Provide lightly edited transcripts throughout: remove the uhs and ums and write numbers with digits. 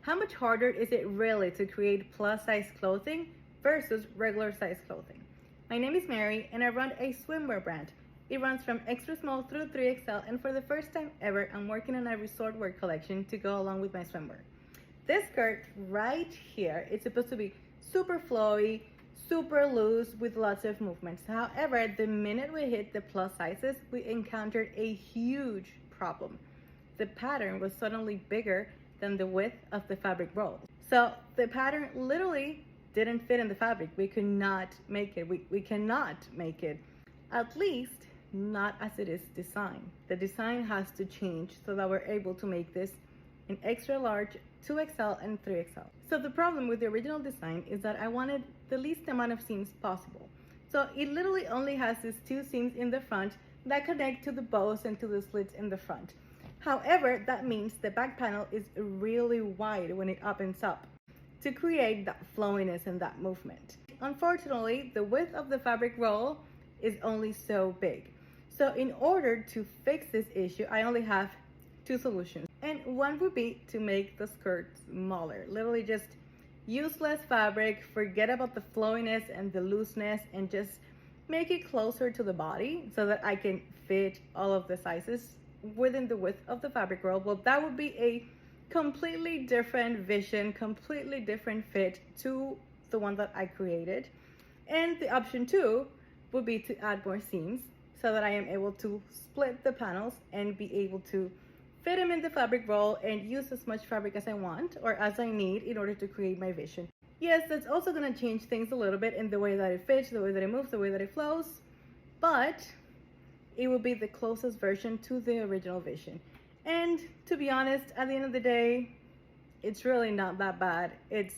How much harder is it really to create plus size clothing versus regular size clothing? My name is Mary and I run a swimwear brand. It runs from extra small through 3XL, and for the first time ever, I'm working on a resort wear collection to go along with my swimwear. This skirt right here, it's supposed to be super flowy, super loose with lots of movements. However, the minute we hit the plus sizes, we encountered a huge problem. The pattern was suddenly bigger than the width of the fabric roll. So the pattern literally didn't fit in the fabric. We could not make it. We cannot make it, at least not as it is designed. The design has to change so that we're able to make this in extra large, 2XL and 3XL. So the problem with the original design is that I wanted the least amount of seams possible. So it literally only has these two seams in the front that connect to the bows and to the slits in the front. However, that means the back panel is really wide when it opens up to create that flowiness and that movement. Unfortunately, the width of the fabric roll is only so big. So in order to fix this issue, I only have two solutions. And one would be to make the skirt smaller. Literally just use less fabric, forget about the flowiness and the looseness, and just make it closer to the body so that I can fit all of the sizes within the width of the fabric roll. Well, that would be a completely different vision, completely different fit to the one that I created. And the option two would be to add more seams so that I am able to split the panels and be able to fit them in the fabric roll and use as much fabric as I want or as I need in order to create my vision. Yes, that's also going to change things a little bit in the way that it fits, the way that it moves, the way that it flows, but it will be the closest version to the original vision. And to be honest, at the end of the day, it's really not that bad. It's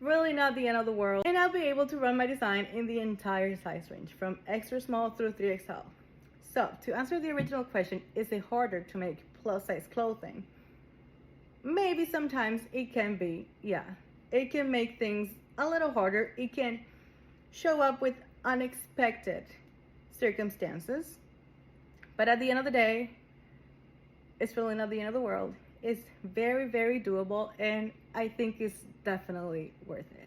really not the end of the world. And I'll be able to run my design in the entire size range, from extra small through 3XL. So to answer the original question, is it harder to make plus size clothing? Maybe sometimes it can be, yeah. It can make things a little harder. It can show up with unexpected circumstances. But at the end of the day, it's really not the end of the world. It's very, very doable, and I think it's definitely worth it.